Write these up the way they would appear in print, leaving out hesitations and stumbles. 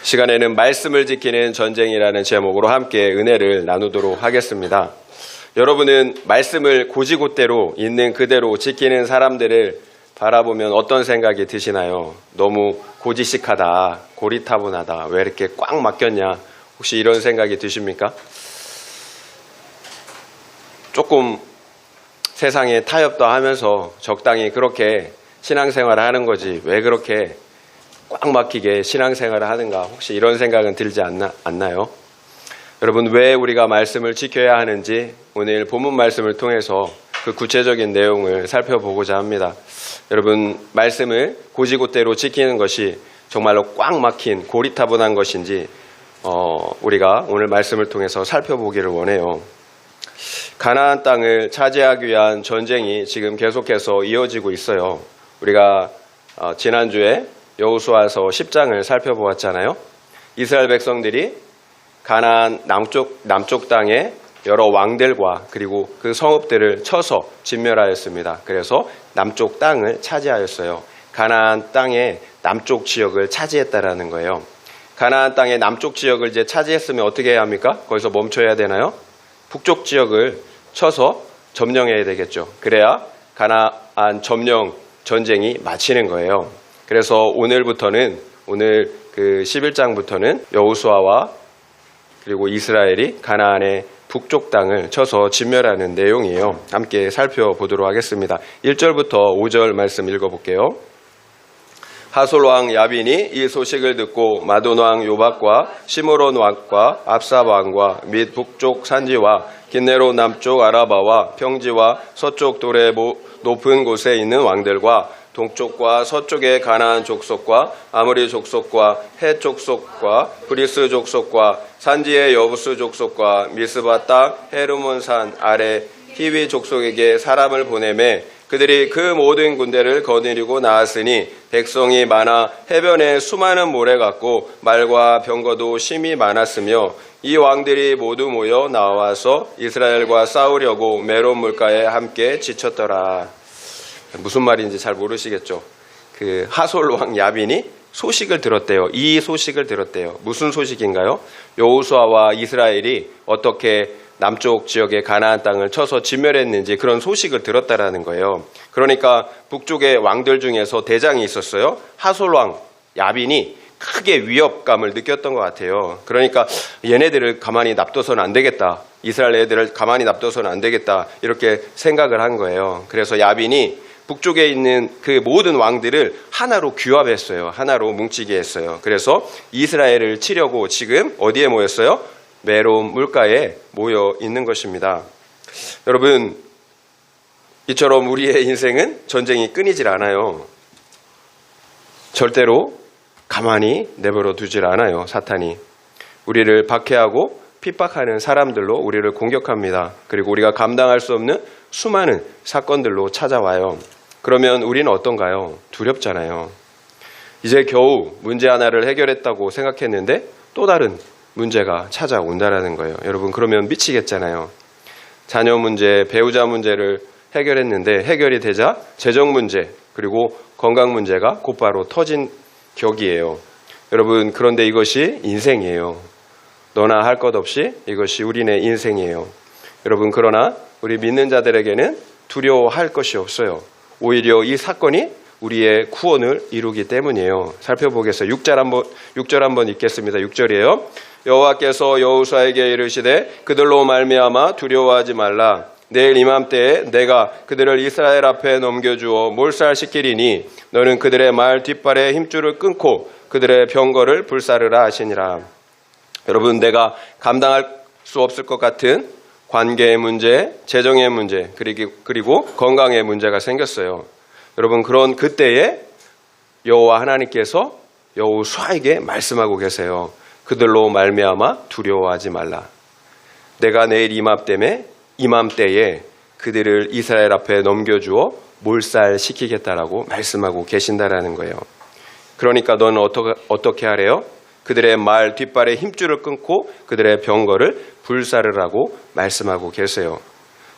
시간에는 말씀을 지키는 전쟁이라는 제목으로 함께 은혜를 나누도록 하겠습니다. 여러분은 말씀을 고지곳대로 있는 그대로 지키는 사람들을 바라보면 어떤 생각이 드시나요? 너무 고지식하다, 고리타분하다, 왜 이렇게 꽉 막혔냐? 혹시 이런 생각이 드십니까? 조금 세상에 타협도 하면서 적당히 그렇게 신앙생활을 하는 거지 왜 그렇게 꽉 막히게 신앙생활을 하는가, 혹시 이런 생각은 들지 않나요? 여러분, 왜 우리가 말씀을 지켜야 하는지 오늘 본문 말씀을 통해서 그 구체적인 내용을 살펴보고자 합니다. 여러분, 말씀을 고지곳대로 지키는 것이 정말로 꽉 막힌 고리타분한 것인지 우리가 오늘 말씀을 통해서 살펴보기를 원해요. 가나안 땅을 차지하기 위한 전쟁이 지금 계속해서 이어지고 있어요. 우리가 지난주에 여호수아서 10장을 살펴보았잖아요. 이스라엘 백성들이 가나안 남쪽 땅의 여러 왕들과 그리고 그 성읍들을 쳐서 진멸하였습니다. 그래서 남쪽 땅을 차지하였어요. 가나안 땅의 남쪽 지역을 차지했다라는 거예요. 가나안 땅의 남쪽 지역을 이제 차지했으면 어떻게 해야 합니까? 거기서 멈춰야 되나요? 북쪽 지역을 쳐서 점령해야 되겠죠. 그래야 가나안 점령 전쟁이 마치는 거예요. 그래서 오늘 그 11장부터는 여호수아와 그리고 이스라엘이 가나안의 북쪽 땅을 쳐서 진멸하는 내용이에요. 함께 살펴보도록 하겠습니다. 1절부터 5절 말씀 읽어볼게요. 하솔 왕 야빈이 이 소식을 듣고 마돈 왕 요박과 시므론 왕과 압사 왕과 및 북쪽 산지와 긴네로 남쪽 아라바와 평지와 서쪽 돌의 높은 곳에 있는 왕들과 동쪽과 서쪽의 가나안 족속과 아모리 족속과 헷 족속과 브리스 족속과 산지의 여부스 족속과 미스바 땅 헤르몬 산 아래 히위 족속에게 사람을 보내매 그들이 그 모든 군대를 거느리고 나았으니 백성이 많아 해변에 수많은 모래 같고 말과 병거도 심히 많았으며 이 왕들이 모두 모여 나와서 이스라엘과 싸우려고 메론 물가에 함께 지쳤더라. 무슨 말인지 잘 모르시겠죠? 그 하솔 왕 야빈이 소식을 들었대요. 이 소식을 들었대요. 무슨 소식인가요? 여호수아와 이스라엘이 어떻게 남쪽 지역의 가나안 땅을 쳐서 진멸했는지 그런 소식을 들었다라는 거예요. 그러니까 북쪽의 왕들 중에서 대장이 있었어요. 하솔 왕 야빈이 크게 위협감을 느꼈던 것 같아요. 그러니까 얘네들을 가만히 놔둬서는 안 되겠다. 이스라엘 애들을 가만히 놔둬서는 안 되겠다. 이렇게 생각을 한 거예요. 그래서 야빈이 북쪽에 있는 그 모든 왕들을 하나로 규합했어요. 하나로 뭉치게 했어요. 그래서 이스라엘을 치려고 지금 어디에 모였어요? 메론 물가에 모여 있는 것입니다. 여러분, 이처럼 우리의 인생은 전쟁이 끊이질 않아요. 절대로 가만히 내버려 두질 않아요. 사탄이 우리를 박해하고 핍박하는 사람들로 우리를 공격합니다. 그리고 우리가 감당할 수 없는 수많은 사건들로 찾아와요. 그러면 우리는 어떤가요? 두렵잖아요. 이제 겨우 문제 하나를 해결했다고 생각했는데 또 다른 문제가 찾아온다라는 거예요. 여러분, 그러면 미치겠잖아요. 자녀 문제, 배우자 문제를 해결했는데 해결이 되자 재정 문제 그리고 건강 문제가 곧바로 터진 격이에요. 여러분, 그런데 이것이 인생이에요. 너나 할 것 없이 이것이 우리네 인생이에요. 여러분, 그러나 우리 믿는 자들에게는 두려워할 것이 없어요. 오히려 이 사건이 우리의 구원을 이루기 때문이에요. 살펴보겠어요. 6절 한번 읽겠습니다. 6절이에요. 여호와께서 여호수아에게 이르시되 그들로 말미암아 두려워하지 말라. 내일 이맘때에 내가 그들을 이스라엘 앞에 넘겨주어 몰살시키리니 너는 그들의 말 뒷발에 힘줄을 끊고 그들의 병거를 불사르라 하시니라. 여러분, 내가 감당할 수 없을 것 같은 관계의 문제, 재정의 문제, 그리고 건강의 문제가 생겼어요. 여러분, 그런 그때에 여호와 하나님께서 여호수아에게 말씀하고 계세요. 그들로 말미암아 두려워하지 말라. 내가 내일 이맘때에 그들을 이스라엘 앞에 넘겨주어 몰살시키겠다라고 말씀하고 계신다라는 거예요. 그러니까 너는 어떻게 하래요? 그들의 말 뒷발에 힘줄을 끊고 그들의 병거를 불사르라고 말씀하고 계세요.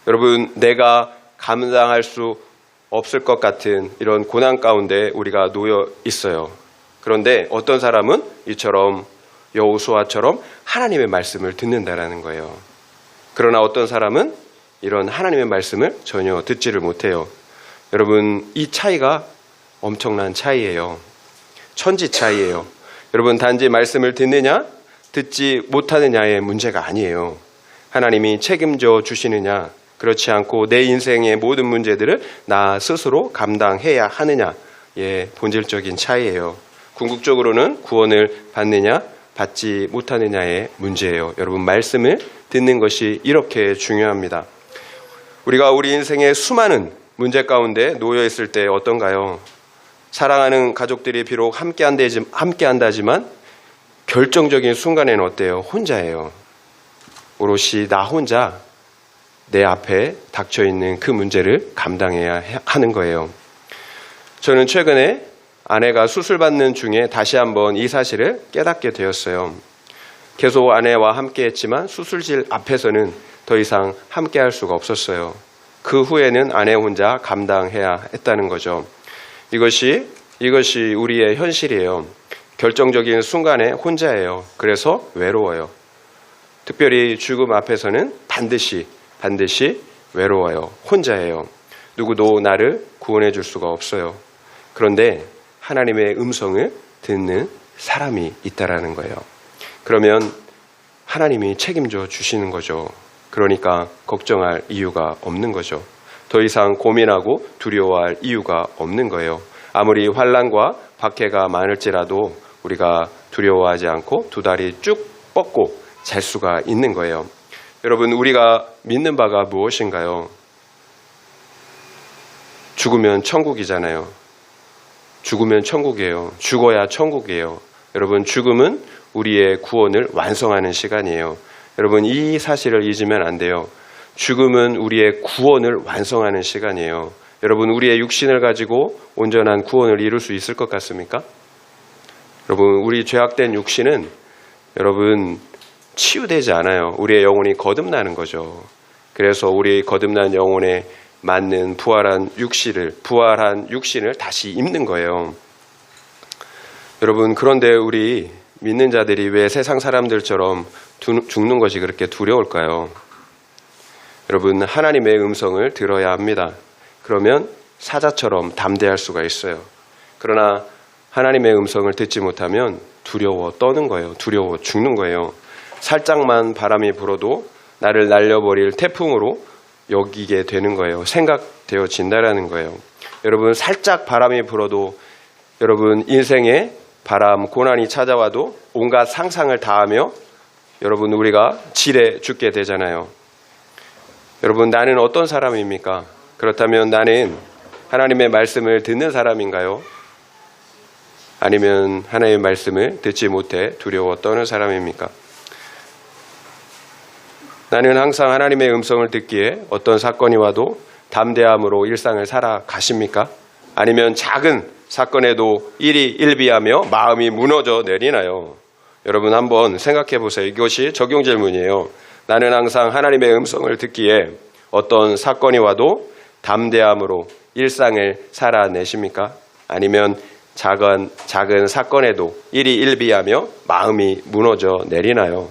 여러분, 내가 감당할 수 없을 것 같은 이런 고난 가운데 우리가 놓여 있어요. 그런데 어떤 사람은 이처럼 여호수아처럼 하나님의 말씀을 듣는다라는 거예요. 그러나 어떤 사람은 이런 하나님의 말씀을 전혀 듣지를 못해요. 여러분, 이 차이가 엄청난 차이예요. 천지 차이예요. 여러분, 단지 말씀을 듣느냐 듣지 못하느냐의 문제가 아니에요. 하나님이 책임져 주시느냐, 그렇지 않고 내 인생의 모든 문제들을 나 스스로 감당해야 하느냐의 본질적인 차이예요. 궁극적으로는 구원을 받느냐 받지 못하느냐의 문제예요. 여러분, 말씀을 듣는 것이 이렇게 중요합니다. 우리가 우리 인생의 수많은 문제 가운데 놓여 있을 때 어떤가요? 사랑하는 가족들이 비록 함께한다지만 결정적인 순간에는 어때요? 혼자예요. 오롯이 나 혼자 내 앞에 닥쳐있는 그 문제를 감당해야 하는 거예요. 저는 최근에 아내가 수술받는 중에 다시 한번 이 사실을 깨닫게 되었어요. 계속 아내와 함께 했지만 수술실 앞에서는 더 이상 함께 할 수가 없었어요. 그 후에는 아내 혼자 감당해야 했다는 거죠. 이것이 우리의 현실이에요. 결정적인 순간에 혼자예요. 그래서 외로워요. 특별히 죽음 앞에서는 반드시 외로워요. 혼자예요. 누구도 나를 구원해 줄 수가 없어요. 그런데 하나님의 음성을 듣는 사람이 있다라는 거예요. 그러면 하나님이 책임져 주시는 거죠. 그러니까 걱정할 이유가 없는 거죠. 더 이상 고민하고 두려워할 이유가 없는 거예요. 아무리 환난과 박해가 많을지라도 우리가 두려워하지 않고 두 다리 쭉 뻗고 잘 수가 있는 거예요. 여러분, 우리가 믿는 바가 무엇인가요? 죽으면 천국이잖아요. 죽으면 천국이에요. 죽어야 천국이에요. 여러분, 죽음은 우리의 구원을 완성하는 시간이에요. 여러분, 이 사실을 잊으면 안 돼요. 죽음은 우리의 구원을 완성하는 시간이에요. 여러분, 우리의 육신을 가지고 온전한 구원을 이룰 수 있을 것 같습니까? 여러분, 우리 죄악된 육신은 여러분 치유되지 않아요. 우리의 영혼이 거듭나는 거죠. 그래서 우리 거듭난 영혼에 맞는 부활한 육신을 다시 입는 거예요. 여러분, 그런데 우리 믿는 자들이 왜 세상 사람들처럼 죽는 것이 그렇게 두려울까요? 여러분, 하나님의 음성을 들어야 합니다. 그러면 사자처럼 담대할 수가 있어요. 그러나 하나님의 음성을 듣지 못하면 두려워 떠는 거예요. 두려워 죽는 거예요. 살짝만 바람이 불어도 나를 날려버릴 태풍으로 여기게 되는 거예요. 생각되어진다라는 거예요. 여러분, 살짝 바람이 불어도 여러분 인생에 바람, 고난이 찾아와도 온갖 상상을 다하며 여러분 우리가 지레 죽게 되잖아요. 여러분, 나는 어떤 사람입니까? 그렇다면 나는 하나님의 말씀을 듣는 사람인가요? 아니면 하나님의 말씀을 듣지 못해 두려워 떠는 사람입니까? 나는 항상 하나님의 음성을 듣기에 어떤 사건이 와도 담대함으로 일상을 살아가십니까? 아니면 작은 사건에도 일희일비하며 마음이 무너져 내리나요? 여러분, 한번 생각해 보세요. 이것이 적용 질문이에요. 나는 항상 하나님의 음성을 듣기에 어떤 사건이 와도 담대함으로 일상을 살아내십니까? 아니면 작은 사건에도 일희일비하며 마음이 무너져 내리나요?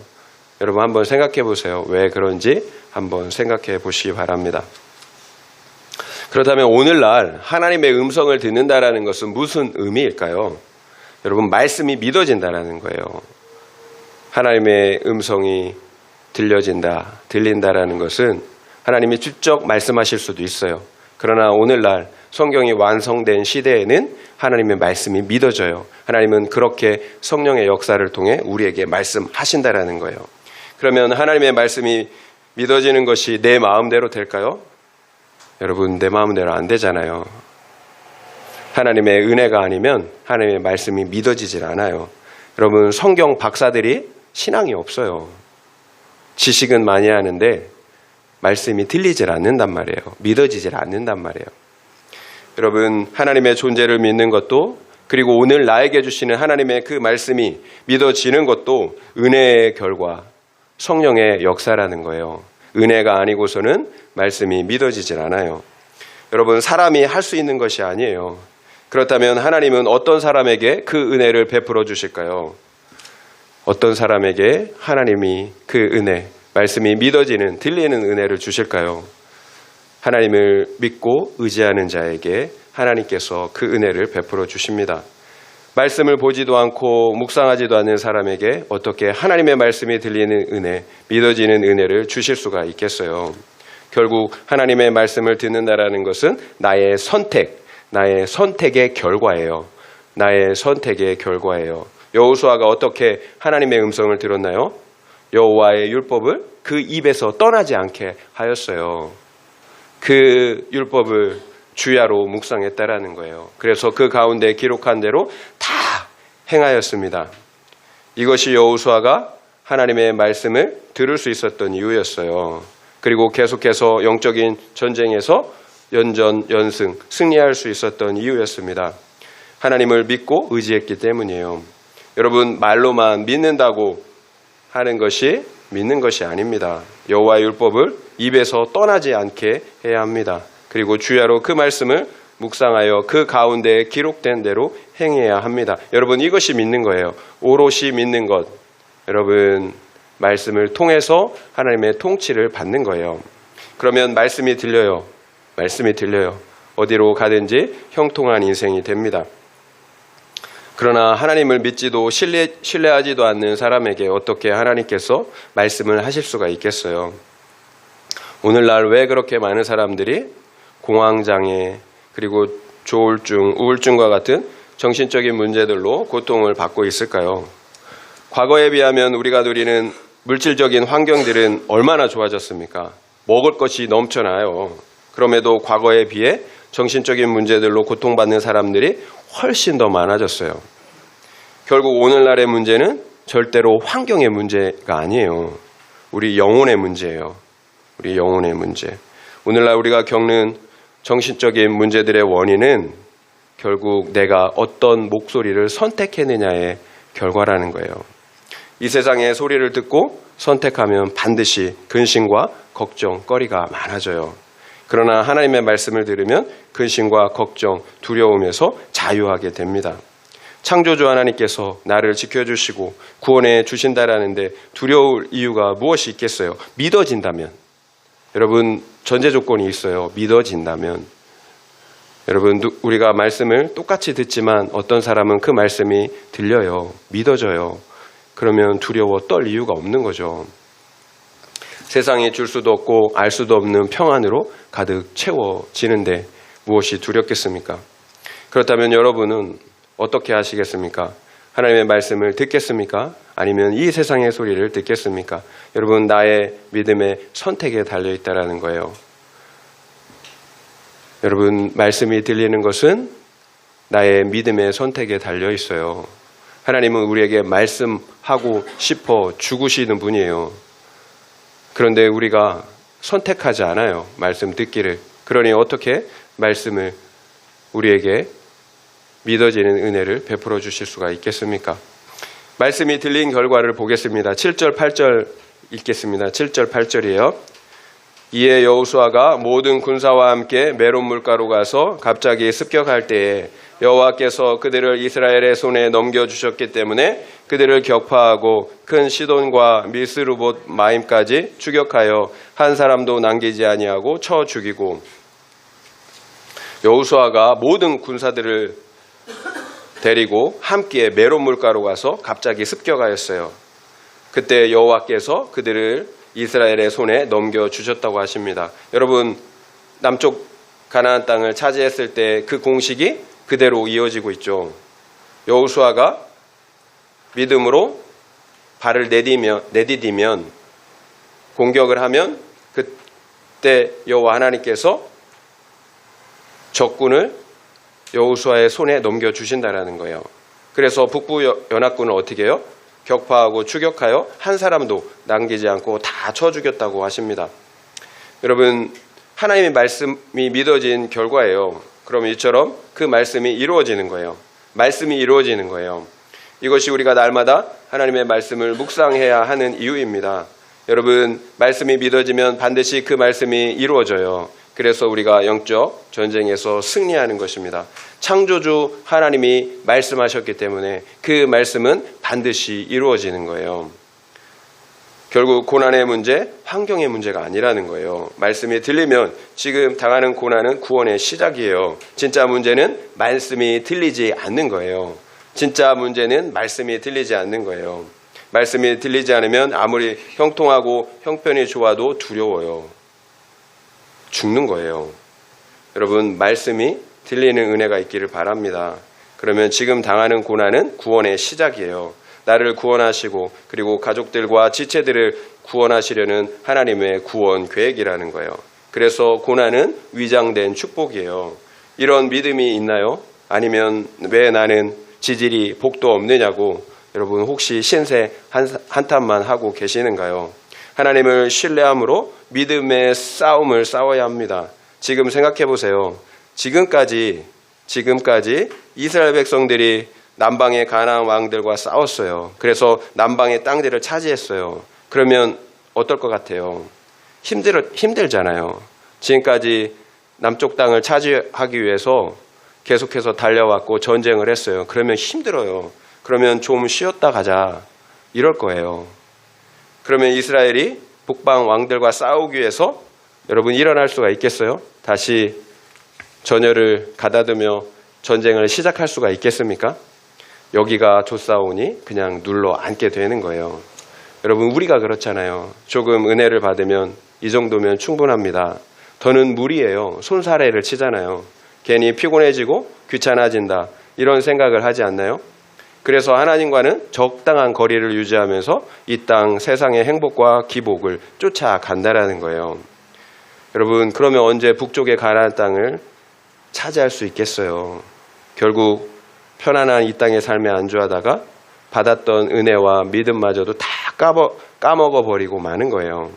여러분, 한번 생각해 보세요. 왜 그런지 한번 생각해 보시기 바랍니다. 그렇다면 오늘날 하나님의 음성을 듣는다라는 것은 무슨 의미일까요? 여러분, 말씀이 믿어진다라는 거예요. 하나님의 음성이 들린다라는 것은 하나님이 직접 말씀하실 수도 있어요. 그러나 오늘날 성경이 완성된 시대에는 하나님의 말씀이 믿어져요. 하나님은 그렇게 성령의 역사를 통해 우리에게 말씀하신다라는 거예요. 그러면 하나님의 말씀이 믿어지는 것이 내 마음대로 될까요? 여러분, 내 마음대로 안 되잖아요. 하나님의 은혜가 아니면 하나님의 말씀이 믿어지질 않아요. 여러분, 성경 박사들이 신앙이 없어요. 지식은 많이 하는데 말씀이 들리질 않는단 말이에요. 믿어지질 않는단 말이에요. 여러분, 하나님의 존재를 믿는 것도, 그리고 오늘 나에게 주시는 하나님의 그 말씀이 믿어지는 것도 은혜의 결과, 성령의 역사라는 거예요. 은혜가 아니고서는 말씀이 믿어지질 않아요. 여러분, 사람이 할 수 있는 것이 아니에요. 그렇다면 하나님은 어떤 사람에게 그 은혜를 베풀어 주실까요? 어떤 사람에게 하나님이 그 은혜, 말씀이 믿어지는, 들리는 은혜를 주실까요? 하나님을 믿고 의지하는 자에게 하나님께서 그 은혜를 베풀어 주십니다. 말씀을 보지도 않고 묵상하지도 않는 사람에게 어떻게 하나님의 말씀이 들리는 은혜, 믿어지는 은혜를 주실 수가 있겠어요? 결국 하나님의 말씀을 듣는다라는 것은 나의 선택의 결과예요. 나의 선택의 결과예요. 여호수아가 어떻게 하나님의 음성을 들었나요? 여호와의 율법을 그 입에서 떠나지 않게 하였어요. 그 율법을 주야로 묵상했다라는 거예요. 그래서 그 가운데 기록한 대로 다 행하였습니다. 이것이 여호수아가 하나님의 말씀을 들을 수 있었던 이유였어요. 그리고 계속해서 영적인 전쟁에서 연전, 승리할 수 있었던 이유였습니다. 하나님을 믿고 의지했기 때문이에요. 여러분, 말로만 믿는다고 하는 것이 믿는 것이 아닙니다. 여호와의 율법을 입에서 떠나지 않게 해야 합니다. 그리고 주야로 그 말씀을 묵상하여 그 가운데 기록된 대로 행해야 합니다. 여러분, 이것이 믿는 거예요. 오롯이 믿는 것. 여러분, 말씀을 통해서 하나님의 통치를 받는 거예요. 그러면 말씀이 들려요. 어디로 가든지 형통한 인생이 됩니다. 그러나 하나님을 믿지도 신뢰하지도 않는 사람에게 어떻게 하나님께서 말씀을 하실 수가 있겠어요? 오늘날 왜 그렇게 많은 사람들이 공황장애, 그리고 조울증, 우울증과 같은 정신적인 문제들로 고통을 받고 있을까요? 과거에 비하면 우리가 누리는 물질적인 환경들은 얼마나 좋아졌습니까? 먹을 것이 넘쳐나요. 그럼에도 과거에 비해 정신적인 문제들로 고통받는 사람들이 훨씬 더 많아졌어요. 결국 오늘날의 문제는 절대로 환경의 문제가 아니에요. 우리 영혼의 문제예요. 우리 영혼의 문제. 오늘날 우리가 겪는 정신적인 문제들의 원인은 결국 내가 어떤 목소리를 선택했느냐의 결과라는 거예요. 이 세상의 소리를 듣고 선택하면 반드시 근심과 걱정거리가 많아져요. 그러나 하나님의 말씀을 들으면 근심과 걱정, 두려움에서 자유하게 됩니다. 창조주 하나님께서 나를 지켜주시고 구원해 주신다라는데 두려울 이유가 무엇이 있겠어요? 믿어진다면. 여러분, 전제 조건이 있어요. 믿어진다면. 여러분, 우리가 말씀을 똑같이 듣지만 어떤 사람은 그 말씀이 들려요. 믿어져요. 그러면 두려워 떨 이유가 없는 거죠. 세상에 줄 수도 없고 알 수도 없는 평안으로 가득 채워지는데 무엇이 두렵겠습니까? 그렇다면 여러분은 어떻게 하시겠습니까? 하나님의 말씀을 듣겠습니까? 아니면 이 세상의 소리를 듣겠습니까? 여러분, 나의 믿음의 선택에 달려있다라는 거예요. 여러분, 말씀이 들리는 것은 나의 믿음의 선택에 달려있어요. 하나님은 우리에게 말씀하고 싶어 죽으시는 분이에요. 그런데 우리가 선택하지 않아요. 말씀 듣기를. 그러니 어떻게 말씀을 우리에게 믿어지는 은혜를 베풀어 주실 수가 있겠습니까? 말씀이 들린 결과를 보겠습니다. 7절, 8절 읽겠습니다. 7절, 8절이에요. 이에 여호수아가 모든 군사와 함께 메론 물가로 가서 갑자기 습격할 때에 여호와께서 그들을 이스라엘의 손에 넘겨주셨기 때문에 그들을 격파하고 큰 시돈과 미스르봇 마임까지 추격하여 한 사람도 남기지 아니하고 쳐 죽이고, 여호수아가 모든 군사들을 데리고 함께 메론 물가로 가서 갑자기 습격하였어요. 그때 여호와께서 그들을 이스라엘의 손에 넘겨주셨다고 하십니다. 여러분, 남쪽 가나안 땅을 차지했을 때 그 공식이 그대로 이어지고 있죠. 여호수아가 믿음으로 발을 내디디면 공격을 하면 그때 여호와 하나님께서 적군을 여호수아의 손에 넘겨주신다라는 거예요. 그래서 북부 연합군을 어떻게 해요? 격파하고 추격하여 한 사람도 남기지 않고 다 쳐 죽였다고 하십니다. 여러분, 하나님의 말씀이 믿어진 결과예요. 그럼 이처럼 그 말씀이 이루어지는 거예요. 말씀이 이루어지는 거예요. 이것이 우리가 날마다 하나님의 말씀을 묵상해야 하는 이유입니다. 여러분, 말씀이 믿어지면 반드시 그 말씀이 이루어져요. 그래서 우리가 영적 전쟁에서 승리하는 것입니다. 창조주 하나님이 말씀하셨기 때문에 그 말씀은 반드시 이루어지는 거예요. 결국 고난의 문제, 환경의 문제가 아니라는 거예요. 말씀이 들리면 지금 당하는 고난은 구원의 시작이에요. 진짜 문제는 말씀이 들리지 않는 거예요. 진짜 문제는 말씀이 들리지 않는 거예요. 말씀이 들리지 않으면 아무리 형통하고 형편이 좋아도 두려워요. 죽는 거예요. 여러분, 말씀이 들리는 은혜가 있기를 바랍니다. 그러면 지금 당하는 고난은 구원의 시작이에요. 나를 구원하시고 그리고 가족들과 지체들을 구원하시려는 하나님의 구원 계획이라는 거예요. 그래서 고난은 위장된 축복이에요. 이런 믿음이 있나요? 아니면 왜 나는 지질이 복도 없느냐고 여러분 혹시 신세 한탄만 하고 계시는가요? 하나님을 신뢰함으로 믿음의 싸움을 싸워야 합니다. 지금 생각해 보세요. 지금까지 이스라엘 백성들이 남방의 가나안 왕들과 싸웠어요. 그래서 남방의 땅들을 차지했어요. 그러면 어떨 것 같아요? 힘들잖아요. 지금까지 남쪽 땅을 차지하기 위해서 계속해서 달려왔고 전쟁을 했어요. 그러면 힘들어요. 그러면 좀 쉬었다 가자. 이럴 거예요. 그러면 이스라엘이 북방 왕들과 싸우기 위해서 여러분 일어날 수가 있겠어요? 다시 전열을 가다두며 전쟁을 시작할 수가 있겠습니까? 여기가 좋사오니 그냥 눌러 앉게 되는 거예요. 여러분, 우리가 그렇잖아요. 조금 은혜를 받으면 이 정도면 충분합니다. 더는 무리예요. 손사래를 치잖아요. 괜히 피곤해지고 귀찮아진다. 이런 생각을 하지 않나요? 그래서 하나님과는 적당한 거리를 유지하면서 이 땅 세상의 행복과 기복을 쫓아간다라는 거예요. 여러분, 그러면 언제 북쪽의 가나안 땅을 차지할 수 있겠어요? 결국 편안한 이 땅의 삶에 안주하다가 받았던 은혜와 믿음마저도 다 까먹어버리고 마는 거예요.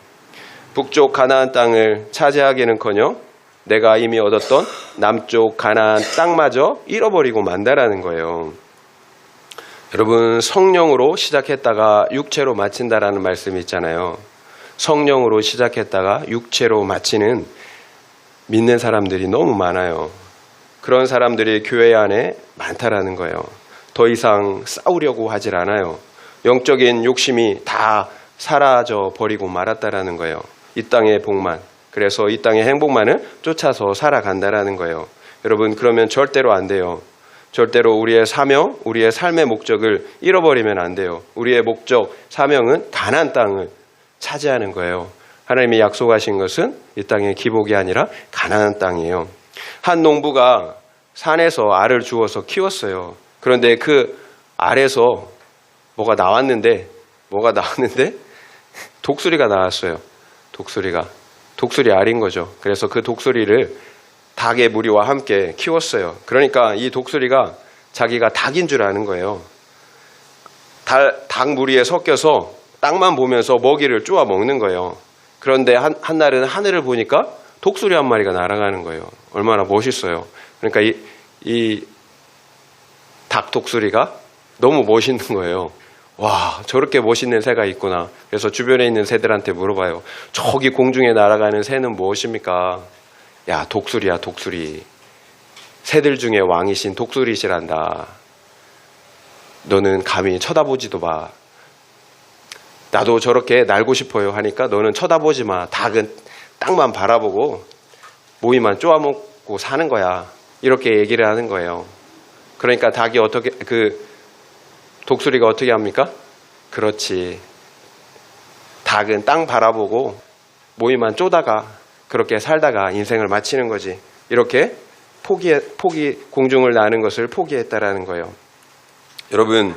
북쪽 가나안 땅을 차지하기는커녕 내가 이미 얻었던 남쪽 가나안 땅마저 잃어버리고 만다라는 거예요. 여러분, 성령으로 시작했다가 육체로 마친다라는 말씀이 있잖아요. 성령으로 시작했다가 육체로 마치는 믿는 사람들이 너무 많아요. 그런 사람들이 교회 안에 많다라는 거예요. 더 이상 싸우려고 하질 않아요. 영적인 욕심이 다 사라져 버리고 말았다라는 거예요. 이 땅의 복만, 그래서 이 땅의 행복만을 쫓아서 살아간다라는 거예요. 여러분, 그러면 절대로 안 돼요. 절대로 우리의 사명, 우리의 삶의 목적을 잃어버리면 안 돼요. 우리의 목적, 사명은 가나안 땅을 차지하는 거예요. 하나님이 약속하신 것은 이 땅의 기복이 아니라 가나안 땅이에요. 한 농부가 산에서 알을 주워서 키웠어요. 그런데 그 알에서 뭐가 나왔는데 독수리가 나왔어요. 독수리 알인 거죠. 그래서 그 독수리를 닭의 무리와 함께 키웠어요. 그러니까 이 독수리가 자기가 닭인 줄 아는 거예요. 닭 무리에 섞여서 땅만 보면서 먹이를 쪼아 먹는 거예요. 그런데 한날은 하늘을 보니까 독수리 한 마리가 날아가는 거예요. 얼마나 멋있어요. 그러니까 이 닭 독수리가 너무 멋있는 거예요. 와, 저렇게 멋있는 새가 있구나. 그래서 주변에 있는 새들한테 물어봐요. 저기 공중에 날아가는 새는 무엇입니까? 야, 독수리야, 독수리. 새들 중에 왕이신 독수리시란다. 너는 감히 쳐다보지도 마. 나도 저렇게 날고 싶어요 하니까 너는 쳐다보지 마. 닭은 땅만 바라보고 모이만 쪼아먹고 사는 거야. 이렇게 얘기를 하는 거예요. 그러니까 닭이 독수리가 어떻게 합니까? 그렇지. 닭은 땅 바라보고 모이만 쪼다가 그렇게 살다가 인생을 마치는 거지. 이렇게 공중을 나는 것을 포기했다라는 거예요. 여러분,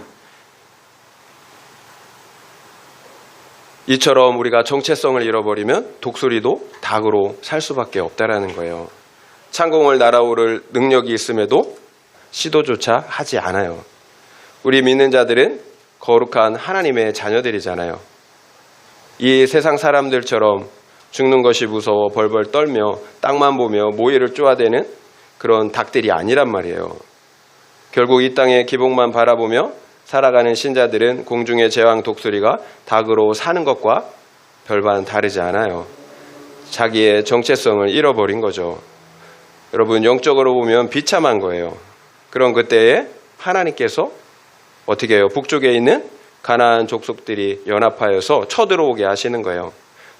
이처럼 우리가 정체성을 잃어버리면 독수리도 닭으로 살 수밖에 없다라는 거예요. 창공을 날아오를 능력이 있음에도 시도조차 하지 않아요. 우리 믿는 자들은 거룩한 하나님의 자녀들이잖아요. 이 세상 사람들처럼 죽는 것이 무서워 벌벌 떨며 땅만 보며 모이를 쪼아대는 그런 닭들이 아니란 말이에요. 결국 이 땅의 기복만 바라보며 살아가는 신자들은 공중의 제왕 독수리가 닭으로 사는 것과 별반 다르지 않아요. 자기의 정체성을 잃어버린 거죠. 여러분, 영적으로 보면 비참한 거예요. 그런 그때에 하나님께서 어떻게 해요? 북쪽에 있는 가나안 족속들이 연합하여서 쳐들어오게 하시는 거예요.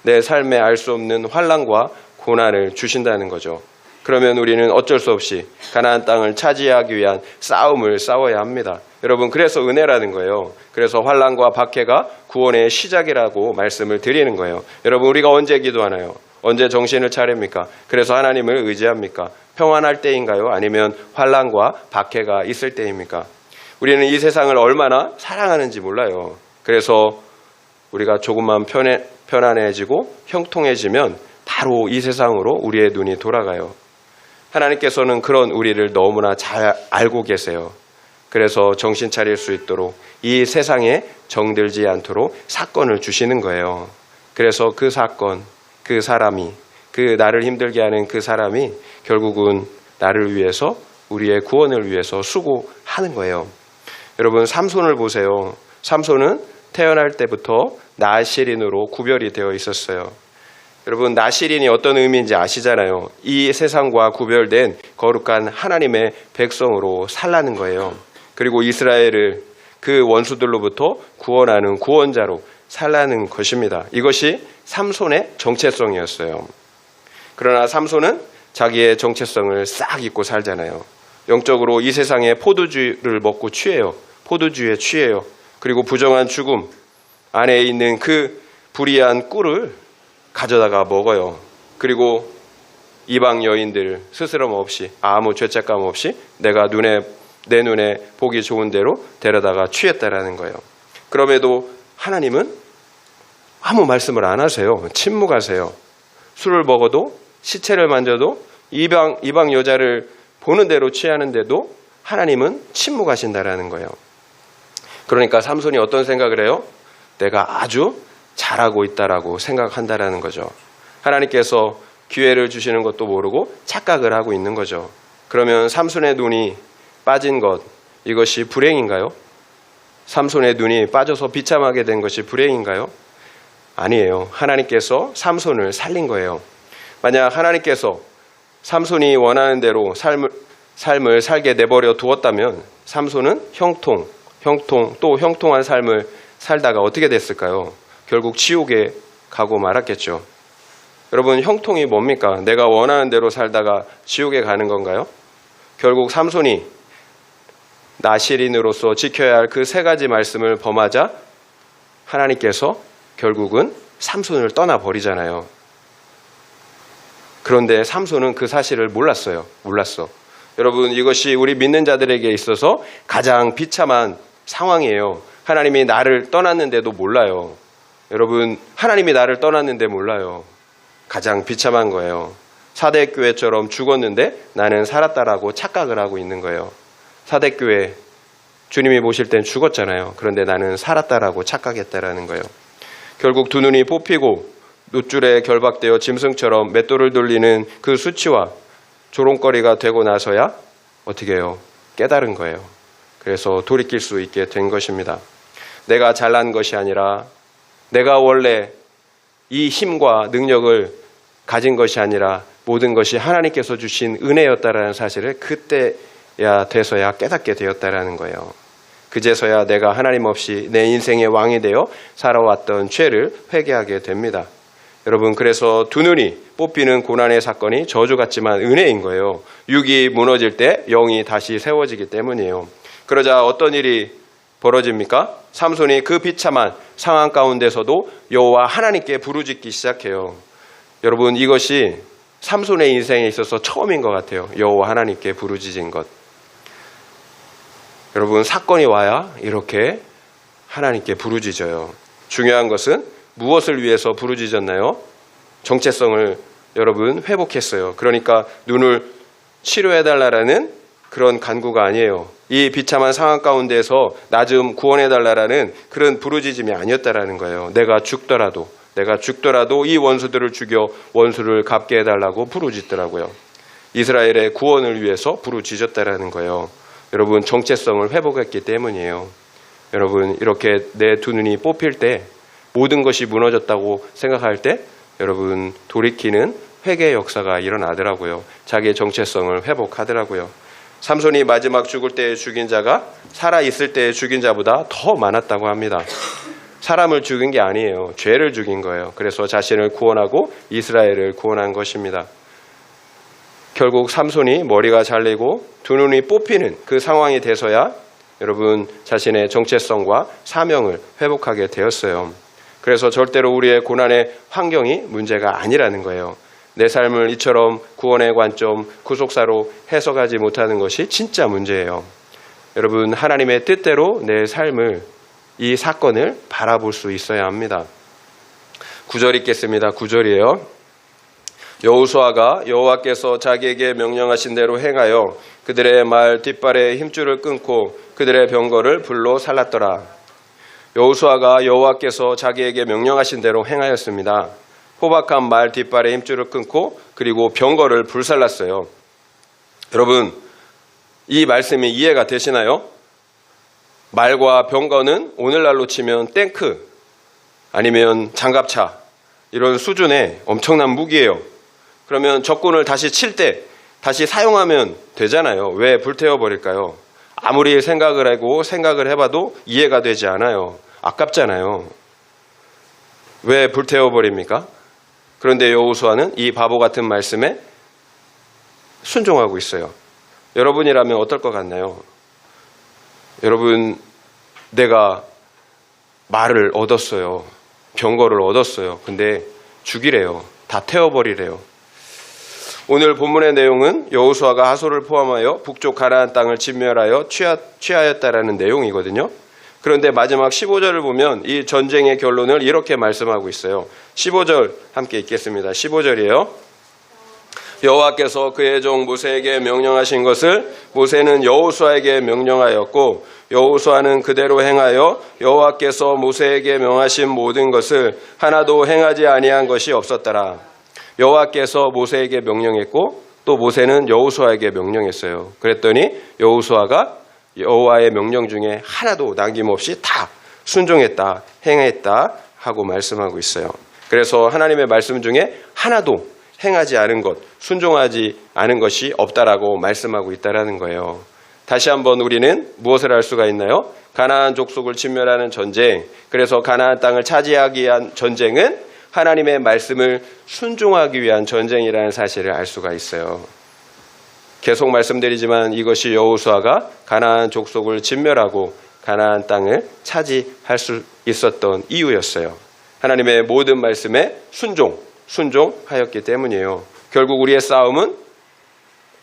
내 삶에 알 수 없는 환난과 고난을 주신다는 거죠. 그러면 우리는 어쩔 수 없이 가나안 땅을 차지하기 위한 싸움을 싸워야 합니다. 여러분, 그래서 은혜라는 거예요. 그래서 환난과 박해가 구원의 시작이라고 말씀을 드리는 거예요. 여러분, 우리가 언제 기도하나요? 언제 정신을 차립니까? 그래서 하나님을 의지합니까? 평안할 때인가요? 아니면 환난과 박해가 있을 때입니까? 우리는 이 세상을 얼마나 사랑하는지 몰라요. 그래서 우리가 조금만 편안해지고 형통해지면 바로 이 세상으로 우리의 눈이 돌아가요. 하나님께서는 그런 우리를 너무나 잘 알고 계세요. 그래서 정신 차릴 수 있도록 이 세상에 정들지 않도록 사건을 주시는 거예요. 그래서 그 사건, 그 사람이, 그 나를 힘들게 하는 그 사람이 결국은 나를 위해서, 우리의 구원을 위해서 수고하는 거예요. 여러분, 삼손을 보세요. 삼손은 태어날 때부터 나실인으로 구별이 되어 있었어요. 여러분, 나실인이 어떤 의미인지 아시잖아요. 이 세상과 구별된 거룩한 하나님의 백성으로 살라는 거예요. 그리고 이스라엘을 그 원수들로부터 구원하는 구원자로 살라는 것입니다. 이것이 삼손의 정체성이었어요. 그러나 삼손은 자기의 정체성을 싹 잊고 살잖아요. 영적으로 이 세상에 포도주를 먹고 취해요. 포도주에 취해요. 그리고 부정한 죽음 안에 있는 그 불의한 꿀을 가져다가 먹어요. 그리고 이방 여인들 스스럼 없이, 아무 죄책감 없이 내 눈에 보기 좋은 대로 데려다가 취했다라는 거예요. 그럼에도 하나님은 아무 말씀을 안 하세요. 침묵하세요. 술을 먹어도, 시체를 만져도, 이방 여자를 보는 대로 취하는데도 하나님은 침묵하신다라는 거예요. 그러니까 삼손이 어떤 생각을 해요? 내가 아주 잘하고 있다라고 생각한다라는 거죠. 하나님께서 기회를 주시는 것도 모르고 착각을 하고 있는 거죠. 그러면 삼손의 눈이 빠진 것, 이것이 불행인가요? 삼손의 눈이 빠져서 비참하게 된 것이 불행인가요? 아니에요. 하나님께서 삼손을 살린 거예요. 만약 하나님께서 삼손이 원하는 대로 삶을 살게 내버려 두었다면 삼손은 형통한 삶을 살다가 어떻게 됐을까요? 결국 지옥에 가고 말았겠죠. 여러분, 형통이 뭡니까? 내가 원하는 대로 살다가 지옥에 가는 건가요? 결국 삼손이 나실인으로서 지켜야 할 그 세 가지 말씀을 범하자 하나님께서 결국은 삼손을 떠나버리잖아요. 그런데 삼손은 그 사실을 몰랐어. 여러분, 이것이 우리 믿는 자들에게 있어서 가장 비참한 상황이에요. 하나님이 나를 떠났는데도 몰라요. 여러분, 하나님이 나를 떠났는데 몰라요. 가장 비참한 거예요. 사대교회처럼 죽었는데 나는 살았다라고 착각을 하고 있는 거예요. 사대교회 주님이 보실 땐 죽었잖아요. 그런데 나는 살았다라고 착각했다라는 거예요. 결국 두 눈이 뽑히고 놋줄에 결박되어 짐승처럼 맷돌을 돌리는 그 수치와 조롱거리가 되고 나서야 어떻게 해요? 깨달은 거예요. 그래서 돌이킬 수 있게 된 것입니다. 내가 잘난 것이 아니라, 내가 원래 이 힘과 능력을 가진 것이 아니라 모든 것이 하나님께서 주신 은혜였다라는 사실을 그때야 돼서야 깨닫게 되었다라는 거예요. 그제서야 내가 하나님 없이 내 인생의 왕이 되어 살아왔던 죄를 회개하게 됩니다. 여러분, 그래서 두 눈이 뽑히는 고난의 사건이 저주 같지만 은혜인 거예요. 육이 무너질 때 영이 다시 세워지기 때문이에요. 그러자 어떤 일이 벌어집니까? 삼손이 그 비참한 상황 가운데서도 여호와 하나님께 부르짖기 시작해요. 여러분, 이것이 삼손의 인생에 있어서 처음인 것 같아요. 여호와 하나님께 부르짖은 것. 여러분, 사건이 와야 이렇게 하나님께 부르짖어요. 중요한 것은 무엇을 위해서 부르짖었나요? 정체성을 여러분 회복했어요. 그러니까 눈을 치료해달라는 그런 간구가 아니에요. 이 비참한 상황 가운데서 나 좀 구원해달라는 그런 부르짖음이 아니었다라는 거예요. 내가 죽더라도 이 원수들을 죽여 원수를 갚게 해달라고 부르짖더라고요. 이스라엘의 구원을 위해서 부르짖었다라는 거예요. 여러분, 정체성을 회복했기 때문이에요. 여러분, 이렇게 내 두 눈이 뽑힐 때, 모든 것이 무너졌다고 생각할 때, 여러분 돌이키는 회개의 역사가 일어나더라고요. 자기의 정체성을 회복하더라고요. 삼손이 마지막 죽을 때에 죽인 자가 살아있을 때에 죽인 자보다 더 많았다고 합니다. 사람을 죽인 게 아니에요. 죄를 죽인 거예요. 그래서 자신을 구원하고 이스라엘을 구원한 것입니다. 결국 삼손이 머리가 잘리고 두 눈이 뽑히는 그 상황이 돼서야 여러분 자신의 정체성과 사명을 회복하게 되었어요. 그래서 절대로 우리의 고난의 환경이 문제가 아니라는 거예요. 내 삶을 이처럼 구원의 관점, 구속사로 해석하지 못하는 것이 진짜 문제예요. 여러분 하나님의 뜻대로 내 삶을, 이 사건을 바라볼 수 있어야 합니다. 9절 읽겠습니다. 9절이에요. 여호수아가 여호와께서 자기에게 명령하신 대로 행하여 그들의 말 뒷발에 힘줄을 끊고 그들의 병거를 불로 살랐더라. 여호수아가 여호와께서 자기에게 명령하신 대로 행하였습니다. 호박한 말 뒷발에 힘줄을 끊고 그리고 병거를 불살랐어요. 여러분 이 말씀이 이해가 되시나요? 말과 병거는 오늘날로 치면 탱크 아니면 장갑차 이런 수준의 엄청난 무기예요. 그러면 적군을 다시 칠 때 다시 사용하면 되잖아요. 왜 불태워버릴까요? 아무리 생각을 해봐도 이해가 되지 않아요. 아깝잖아요. 왜 불태워버립니까? 그런데 여호수아는 이 바보 같은 말씀에 순종하고 있어요. 여러분이라면 어떨 것 같나요? 여러분, 내가 말을 얻었어요. 병거를 얻었어요. 근데 죽이래요. 다 태워버리래요. 오늘 본문의 내용은 여호수아가 하솔을 포함하여 북쪽 가나안 땅을 진멸하여 취하였다라는 내용이거든요. 그런데 마지막 15절을 보면 이 전쟁의 결론을 이렇게 말씀하고 있어요. 15절 함께 읽겠습니다. 15절이에요. 여호와께서 그의 종 모세에게 명령하신 것을 모세는 여호수아에게 명령하였고 여호수아는 그대로 행하여 여호와께서 모세에게 명하신 모든 것을 하나도 행하지 아니한 것이 없었더라. 여호와께서 모세에게 명령했고 또 모세는 여호수아에게 명령했어요. 그랬더니 여호수아가 여호와의 명령 중에 하나도 남김없이 다 순종했다, 행했다 하고 말씀하고 있어요. 그래서 하나님의 말씀 중에 하나도 행하지 않은 것, 순종하지 않은 것이 없다라고 말씀하고 있다라는 거예요. 다시 한번 우리는 무엇을 알 수가 있나요? 가나안 족속을 진멸하는 전쟁, 그래서 가나안 땅을 차지하기 위한 전쟁은 하나님의 말씀을 순종하기 위한 전쟁이라는 사실을 알 수가 있어요. 계속 말씀드리지만 이것이 여호수아가 가나안 족속을 진멸하고 가나안 땅을 차지할 수 있었던 이유였어요. 하나님의 모든 말씀에 순종하였기 때문이에요. 결국 우리의 싸움은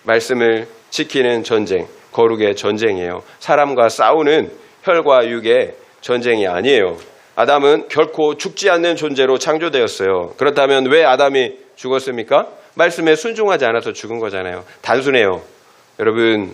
말씀을 지키는 전쟁, 거룩의 전쟁이에요. 사람과 싸우는 혈과 육의 전쟁이 아니에요. 아담은 결코 죽지 않는 존재로 창조되었어요. 그렇다면 왜 아담이 죽었습니까? 말씀에 순종하지 않아서 죽은 거잖아요. 단순해요. 여러분,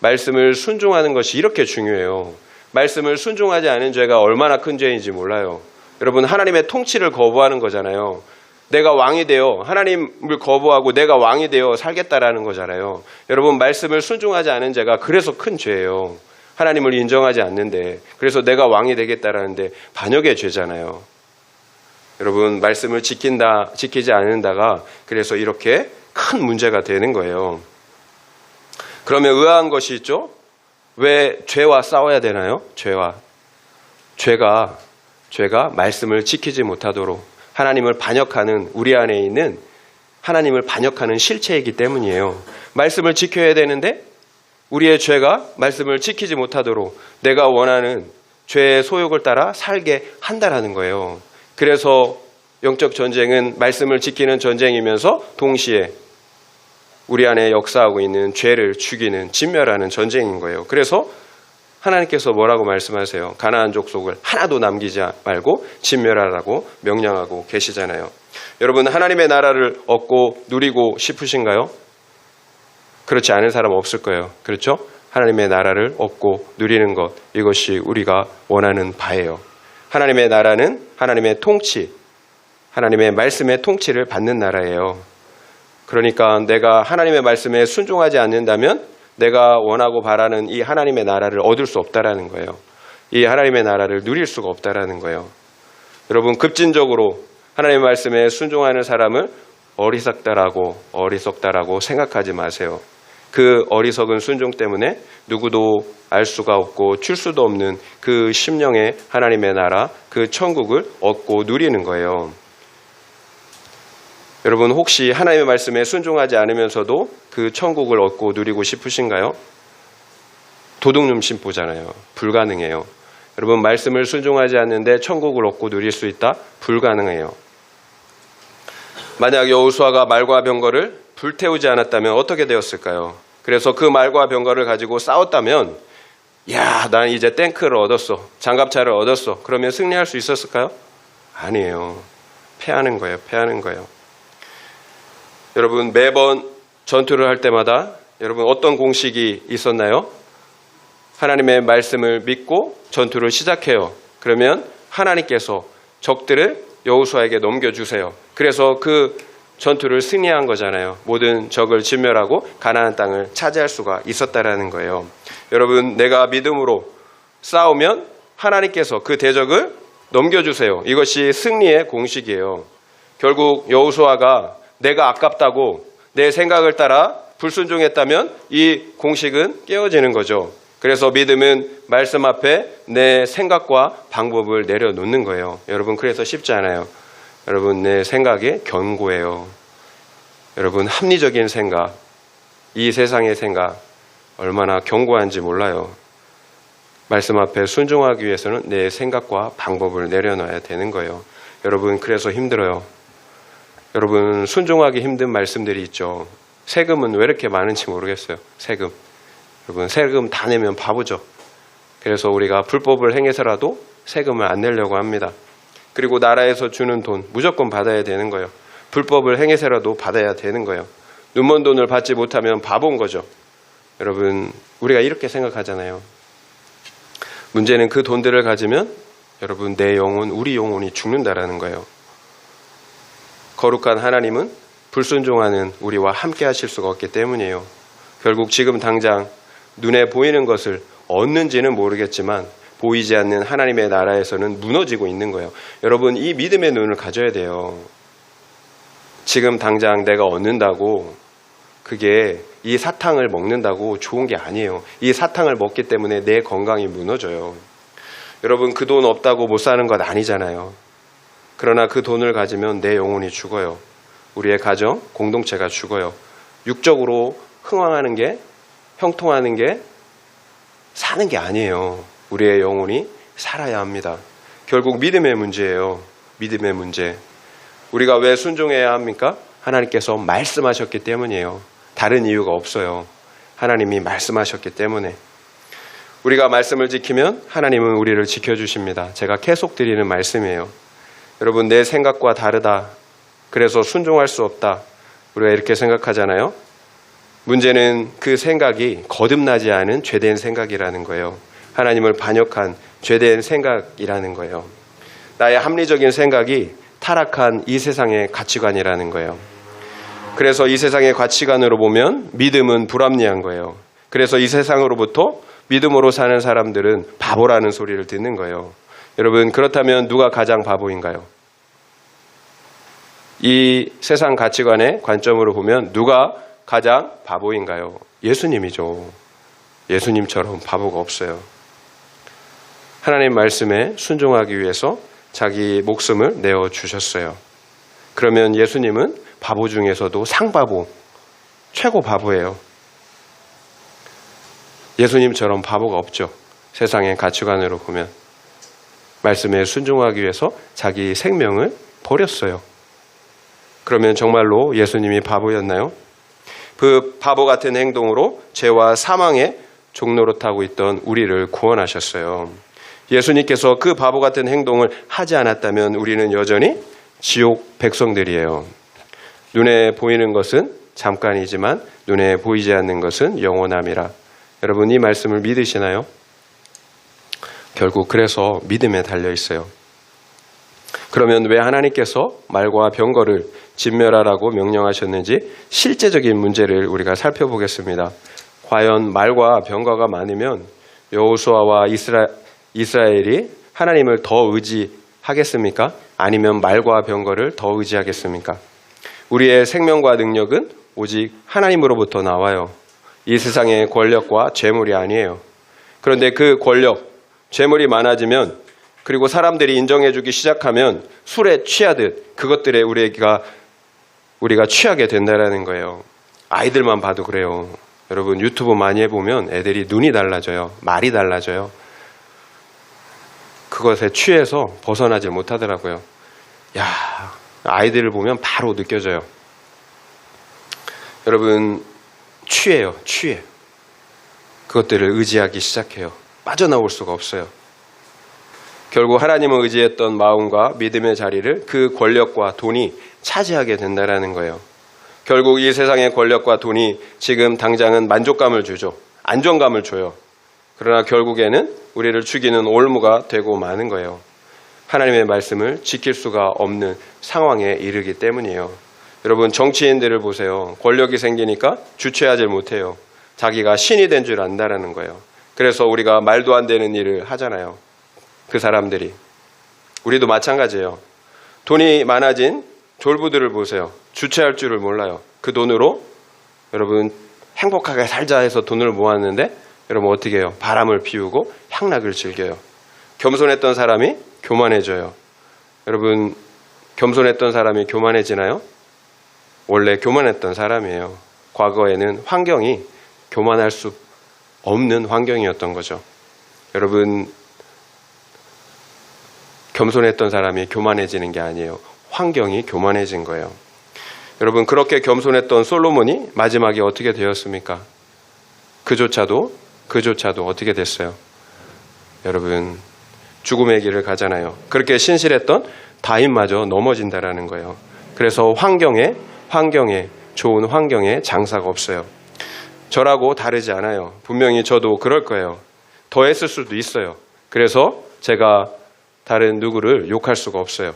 말씀을 순종하는 것이 이렇게 중요해요. 말씀을 순종하지 않은 죄가 얼마나 큰 죄인지 몰라요. 여러분, 하나님의 통치를 거부하는 거잖아요. 내가 왕이 되어 하나님을 거부하고 내가 왕이 되어 살겠다라는 거잖아요. 여러분, 말씀을 순종하지 않은 죄가 그래서 큰 죄예요. 하나님을 인정하지 않는데, 그래서 내가 왕이 되겠다라는데 반역의 죄잖아요. 여러분, 말씀을 지키지 않는다가 그래서 이렇게 큰 문제가 되는 거예요. 그러면 의아한 것이 있죠? 왜 죄와 싸워야 되나요? 죄가 말씀을 지키지 못하도록 하나님을 반역하는, 우리 안에 있는 하나님을 반역하는 실체이기 때문이에요. 말씀을 지켜야 되는데 우리의 죄가 말씀을 지키지 못하도록 내가 원하는 죄의 소욕을 따라 살게 한다라는 거예요. 그래서 영적 전쟁은 말씀을 지키는 전쟁이면서 동시에 우리 안에 역사하고 있는 죄를 죽이는, 진멸하는 전쟁인 거예요. 그래서 하나님께서 뭐라고 말씀하세요? 가나안 족속을 하나도 남기지 말고 진멸하라고 명령하고 계시잖아요. 여러분, 하나님의 나라를 얻고 누리고 싶으신가요? 그렇지 않은 사람 없을 거예요. 그렇죠? 하나님의 나라를 얻고 누리는 것, 이것이 우리가 원하는 바예요. 하나님의 나라는 하나님의 통치, 하나님의 말씀의 통치를 받는 나라예요. 그러니까 내가 하나님의 말씀에 순종하지 않는다면 내가 원하고 바라는 이 하나님의 나라를 얻을 수 없다라는 거예요. 이 하나님의 나라를 누릴 수가 없다라는 거예요. 여러분, 급진적으로 하나님의 말씀에 순종하는 사람을 어리석다라고 생각하지 마세요. 그 어리석은 순종 때문에 누구도 알 수가 없고 줄 수도 없는 그 심령의 하나님의 나라, 그 천국을 얻고 누리는 거예요. 여러분 혹시 하나님의 말씀에 순종하지 않으면서도 그 천국을 얻고 누리고 싶으신가요? 도둑놈 심보잖아요. 불가능해요. 여러분 말씀을 순종하지 않는데 천국을 얻고 누릴 수 있다? 불가능해요. 만약 여호수아가 말과 병거를 불태우지 않았다면 어떻게 되었을까요? 그래서 그 말과 병거를 가지고 싸웠다면 야, 난 이제 탱크를 얻었어. 장갑차를 얻었어. 그러면 승리할 수 있었을까요? 아니에요. 패하는 거예요. 여러분 매번 전투를 할 때마다 여러분 어떤 공식이 있었나요? 하나님의 말씀을 믿고 전투를 시작해요. 그러면 하나님께서 적들을 여호수아에게 넘겨주세요. 그래서 그 전투를 승리한 거잖아요. 모든 적을 진멸하고 가나안 땅을 차지할 수가 있었다라는 거예요. 여러분 내가 믿음으로 싸우면 하나님께서 그 대적을 넘겨주세요. 이것이 승리의 공식이에요. 결국 여호수아가 내가 아깝다고 내 생각을 따라 불순종했다면 이 공식은 깨어지는 거죠. 그래서 믿음은 말씀 앞에 내 생각과 방법을 내려놓는 거예요. 여러분 그래서 쉽지 않아요. 여러분 내 생각이 견고해요. 여러분 합리적인 생각, 이 세상의 생각 얼마나 견고한지 몰라요. 말씀 앞에 순종하기 위해서는 내 생각과 방법을 내려놔야 되는 거예요. 여러분 그래서 힘들어요. 여러분 순종하기 힘든 말씀들이 있죠. 세금은 왜 이렇게 많은지 모르겠어요. 세금. 여러분 세금 다 내면 바보죠. 그래서 우리가 불법을 행해서라도 세금을 안 내려고 합니다. 그리고 나라에서 주는 돈 무조건 받아야 되는 거예요. 불법을 행해서라도 받아야 되는 거예요. 눈먼 돈을 받지 못하면 바보인 거죠. 여러분 우리가 이렇게 생각하잖아요. 문제는 그 돈들을 가지면 여러분 내 영혼, 우리 영혼이 죽는다라는 거예요. 거룩한 하나님은 불순종하는 우리와 함께 하실 수가 없기 때문이에요. 결국 지금 당장 눈에 보이는 것을 얻는지는 모르겠지만 보이지 않는 하나님의 나라에서는 무너지고 있는 거예요. 여러분 이 믿음의 눈을 가져야 돼요. 지금 당장 내가 얻는다고 그게 이 사탕을 먹는다고 좋은 게 아니에요. 이 사탕을 먹기 때문에 내 건강이 무너져요. 여러분 그 돈 없다고 못 사는 것 아니잖아요. 그러나 그 돈을 가지면 내 영혼이 죽어요. 우리의 가정, 공동체가 죽어요. 육적으로 흥황하는 게, 형통하는 게 사는 게 아니에요. 우리의 영혼이 살아야 합니다. 결국 믿음의 문제예요. 믿음의 문제. 우리가 왜 순종해야 합니까? 하나님께서 말씀하셨기 때문이에요. 다른 이유가 없어요. 하나님이 말씀하셨기 때문에. 우리가 말씀을 지키면 하나님은 우리를 지켜주십니다. 제가 계속 드리는 말씀이에요. 여러분 내 생각과 다르다. 그래서 순종할 수 없다. 우리가 이렇게 생각하잖아요. 문제는 그 생각이 거듭나지 않은 죄된 생각이라는 거예요. 하나님을 반역한 죄된 생각이라는 거예요. 나의 합리적인 생각이 타락한 이 세상의 가치관이라는 거예요. 그래서 이 세상의 가치관으로 보면 믿음은 불합리한 거예요. 그래서 이 세상으로부터 믿음으로 사는 사람들은 바보라는 소리를 듣는 거예요. 여러분 그렇다면 누가 가장 바보인가요? 이 세상 가치관의 관점으로 보면 누가 가장 바보인가요? 예수님이죠. 예수님처럼 바보가 없어요. 하나님 말씀에 순종하기 위해서 자기 목숨을 내어주셨어요. 그러면 예수님은 바보 중에서도 상바보, 최고 바보예요. 예수님처럼 바보가 없죠. 세상의 가치관으로 보면. 말씀에 순종하기 위해서 자기 생명을 버렸어요. 그러면 정말로 예수님이 바보였나요? 그 바보 같은 행동으로 죄와 사망의 종로로 타고 있던 우리를 구원하셨어요. 예수님께서 그 바보 같은 행동을 하지 않았다면 우리는 여전히 지옥 백성들이에요. 눈에 보이는 것은 잠깐이지만 눈에 보이지 않는 것은 영원함이라. 여러분 이 말씀을 믿으시나요? 결국 그래서 믿음에 달려 있어요. 그러면 왜 하나님께서 말과 병거를 진멸하라고 명령하셨는지 실제적인 문제를 우리가 살펴보겠습니다. 과연 말과 병거가 많으면 여호수아와 이스라엘이 하나님을 더 하겠습니까? 아니면 말과 병거를 더 의지하겠습니까? 우리의 생명과 능력은 오직 하나님으로부터 나와요. 이 세상의 권력과 재물이 아니에요. 그런데 그 권력, 재물이 많아지면, 그리고 사람들이 인정해주기 시작하면 술에 취하듯 그것들에 우리가 취하게 된다는 거예요. 아이들만 봐도 그래요. 여러분 유튜브 많이 해보면 애들이 눈이 달라져요. 말이 달라져요. 그것에 취해서 벗어나질 못하더라고요. 야, 아이들을 보면 바로 느껴져요. 여러분 취해요. 취해. 그것들을 의지하기 시작해요. 빠져나올 수가 없어요. 결국 하나님을 의지했던 마음과 믿음의 자리를 그 권력과 돈이 차지하게 된다는 거예요. 결국 이 세상의 권력과 돈이 지금 당장은 만족감을 주죠. 안정감을 줘요. 그러나 결국에는 우리를 죽이는 올무가 되고 마는 거예요. 하나님의 말씀을 지킬 수가 없는 상황에 이르기 때문이에요. 여러분 정치인들을 보세요. 권력이 생기니까 주체하지 못해요. 자기가 신이 된 줄 안다라는 거예요. 그래서 우리가 말도 안 되는 일을 하잖아요. 그 사람들이. 우리도 마찬가지예요. 돈이 많아진 졸부들을 보세요. 주체할 줄을 몰라요. 그 돈으로 여러분 행복하게 살자 해서 돈을 모았는데 여러분 어떻게 해요? 바람을 피우고 향락을 즐겨요. 겸손했던 사람이 교만해져요. 여러분 겸손했던 사람이 교만해지나요? 원래 교만했던 사람이에요. 과거에는 환경이 교만할 수 없는 환경이었던 거죠. 여러분 겸손했던 사람이 교만해지는 게 아니에요. 환경이 교만해진 거예요. 여러분 그렇게 겸손했던 솔로몬이 마지막에 어떻게 되었습니까? 그조차도 어떻게 됐어요? 여러분 죽음의 길을 가잖아요. 그렇게 신실했던 다윗마저 넘어진다라는 거예요. 그래서 환경에 좋은 환경에 장사가 없어요. 저라고 다르지 않아요. 분명히 저도 그럴 거예요. 더 했을 수도 있어요. 그래서 제가 다른 누구를 욕할 수가 없어요.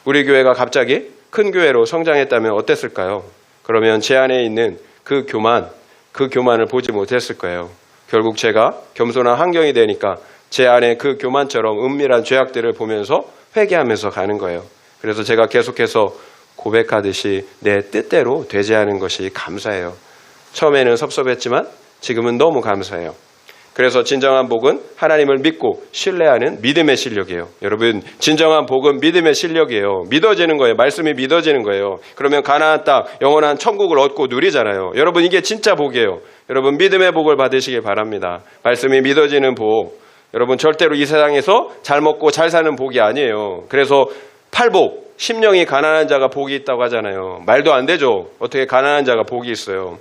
우리 교회가 갑자기 큰 교회로 성장했다면 어땠을까요? 그러면 제 안에 있는 그 교만을 보지 못했을 거예요. 결국 제가 겸손한 환경이 되니까 제 안에 그 교만처럼 은밀한 죄악들을 보면서 회개하면서 가는 거예요. 그래서 제가 계속해서 고백하듯이 내 뜻대로 되지 않은 것이 감사해요. 처음에는 섭섭했지만 지금은 너무 감사해요. 그래서 진정한 복은 하나님을 믿고 신뢰하는 믿음의 실력이에요. 여러분 진정한 복은 믿음의 실력이에요. 믿어지는 거예요. 말씀이 믿어지는 거예요. 그러면 가나안 땅 영원한 천국을 얻고 누리잖아요. 여러분 이게 진짜 복이에요. 여러분 믿음의 복을 받으시길 바랍니다. 말씀이 믿어지는 복. 여러분 절대로 이 세상에서 잘 먹고 잘 사는 복이 아니에요. 그래서 팔복, 심령이 가난한 자가 복이 있다고 하잖아요. 말도 안 되죠. 어떻게 가난한 자가 복이 있어요.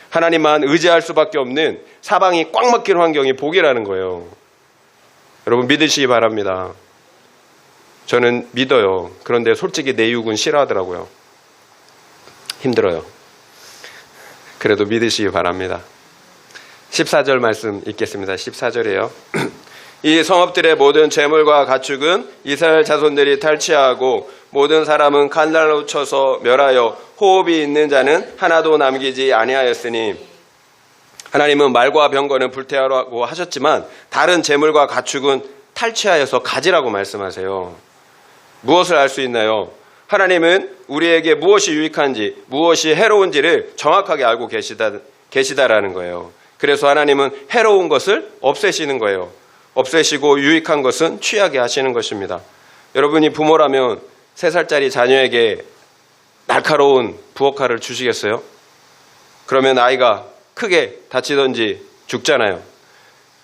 하나님만 의지할 수밖에 없는 사방이 꽉 막힌 환경이 복이라는 거예요. 여러분 믿으시기 바랍니다. 저는 믿어요. 그런데 솔직히 내 육은 싫어하더라고요. 힘들어요. 그래도 믿으시기 바랍니다. 14절 말씀 읽겠습니다. 14절이에요. 이 성읍들의 모든 재물과 가축은 이스라엘 자손들이 탈취하고 모든 사람은 칼날로 쳐서 멸하여 호흡이 있는 자는 하나도 남기지 아니하였으니 하나님은 말과 병거는 불태우라고 하셨지만 다른 재물과 가축은 탈취하여서 가지라고 말씀하세요. 무엇을 알 수 있나요? 하나님은 우리에게 무엇이 유익한지 무엇이 해로운지를 정확하게 알고 계시다라는 거예요. 그래서 하나님은 해로운 것을 없애시는 거예요. 없애시고 유익한 것은 취하게 하시는 것입니다. 여러분이 부모라면 3살짜리 자녀에게 날카로운 부엌칼을 주시겠어요? 그러면 아이가 크게 다치든지 죽잖아요.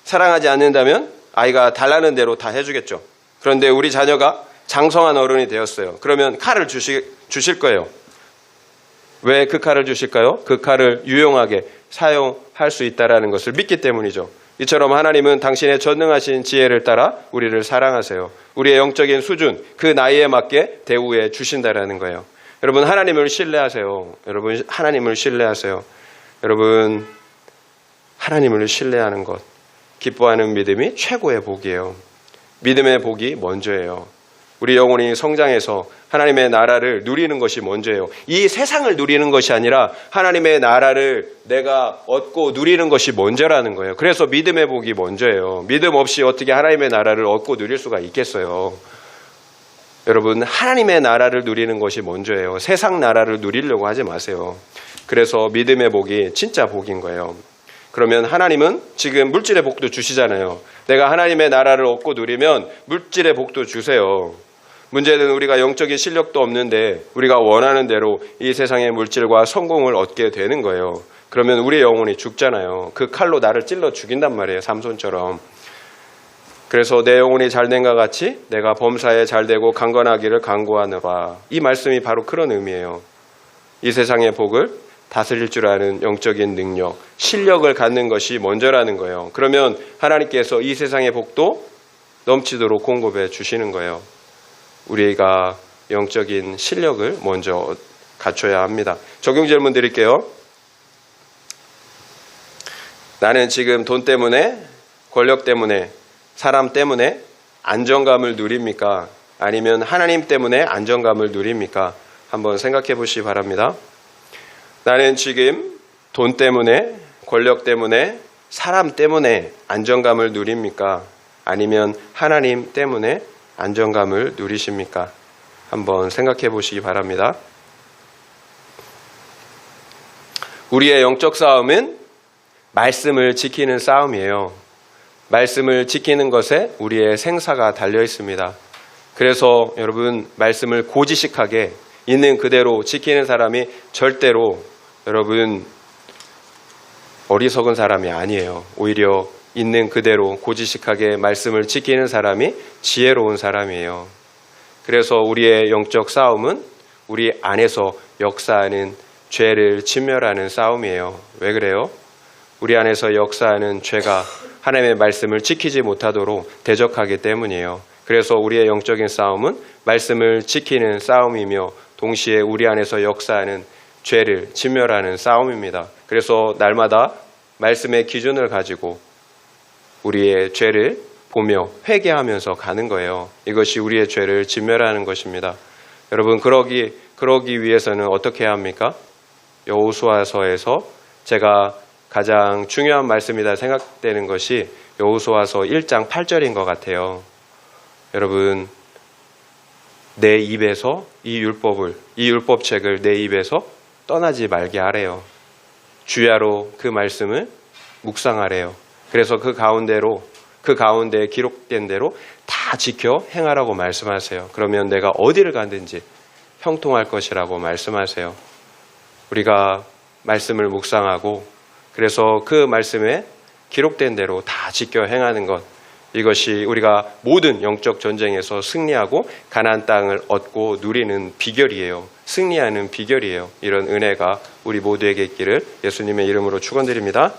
사랑하지 않는다면 아이가 달라는 대로 다 해주겠죠. 그런데 우리 자녀가 장성한 어른이 되었어요. 그러면 칼을 주실 거예요. 왜 그 칼을 주실까요? 그 칼을 유용하게 사용할 수 있다는 것을 믿기 때문이죠. 이처럼 하나님은 당신의 전능하신 지혜를 따라 우리를 사랑하세요. 우리의 영적인 수준, 그 나이에 맞게 대우해 주신다라는 거예요. 여러분 하나님을 신뢰하세요. 여러분 하나님을 신뢰하세요. 여러분 하나님을 신뢰하는 것, 기뻐하는 믿음이 최고의 복이에요. 믿음의 복이 먼저예요. 우리 영혼이 성장해서 하나님의 나라를 누리는 것이 먼저예요. 이 세상을 누리는 것이 아니라 하나님의 나라를 내가 얻고 누리는 것이 먼저라는 거예요. 그래서 믿음의 복이 먼저예요. 믿음 없이 어떻게 하나님의 나라를 얻고 누릴 수가 있겠어요. 여러분, 하나님의 나라를 누리는 것이 먼저예요. 세상 나라를 누리려고 하지 마세요. 그래서 믿음의 복이 진짜 복인 거예요. 그러면 하나님은 지금 물질의 복도 주시잖아요. 내가 하나님의 나라를 얻고 누리면 물질의 복도 주세요. 문제는 우리가 영적인 실력도 없는데 우리가 원하는 대로 이 세상의 물질과 성공을 얻게 되는 거예요. 그러면 우리의 영혼이 죽잖아요. 그 칼로 나를 찔러 죽인단 말이에요. 삼손처럼. 그래서 내 영혼이 잘된 것 같이 내가 범사에 잘되고 강건하기를 간구하노라. 이 말씀이 바로 그런 의미예요. 이 세상의 복을 다스릴 줄 아는 영적인 능력, 실력을 갖는 것이 먼저라는 거예요. 그러면 하나님께서 이 세상의 복도 넘치도록 공급해 주시는 거예요. 우리가 영적인 실력을 먼저 갖춰야 합니다. 적용 질문 드릴게요. 나는 지금 돈 때문에, 권력 때문에, 사람 때문에 안정감을 누립니까? 아니면 하나님 때문에 안정감을 누립니까? 한번 생각해 보시기 바랍니다. 나는 지금 돈 때문에, 권력 때문에, 사람 때문에 안정감을 누립니까? 아니면 하나님 때문에 안정감을 누리십니까? 한번 생각해 보시기 바랍니다. 우리의 영적 싸움은 말씀을 지키는 싸움이에요. 말씀을 지키는 것에 우리의 생사가 달려 있습니다. 그래서 여러분, 말씀을 고지식하게 있는 그대로 지키는 사람이 절대로 여러분 어리석은 사람이 아니에요. 오히려 있는 그대로 고지식하게 말씀을 지키는 사람이 지혜로운 사람이에요. 그래서 우리의 영적 싸움은 우리 안에서 역사하는 죄를 진멸하는 싸움이에요. 왜 그래요? 우리 안에서 역사하는 죄가 하나님의 말씀을 지키지 못하도록 대적하기 때문이에요. 그래서 우리의 영적인 싸움은 말씀을 지키는 싸움이며 동시에 우리 안에서 역사하는 죄를 진멸하는 싸움입니다. 그래서 날마다 말씀의 기준을 가지고 우리의 죄를 보며 회개하면서 가는 거예요. 이것이 우리의 죄를 진멸하는 것입니다. 여러분, 그러기 위해서는 어떻게 해야 합니까? 여호수아서에서 제가 가장 중요한 말씀이다 생각되는 것이 여호수아서 1장 8절인 것 같아요. 여러분, 내 입에서 이 율법책을 내 입에서 떠나지 말게 하래요. 주야로 그 말씀을 묵상하래요. 그래서 그 가운데에 기록된 대로 다 지켜 행하라고 말씀하세요. 그러면 내가 어디를 가든지 형통할 것이라고 말씀하세요. 우리가 말씀을 묵상하고 그래서 그 말씀에 기록된 대로 다 지켜 행하는 것, 이것이 우리가 모든 영적 전쟁에서 승리하고 가나안 땅을 얻고 누리는 비결이에요. 승리하는 비결이에요. 이런 은혜가 우리 모두에게 있기를 예수님의 이름으로 축원드립니다.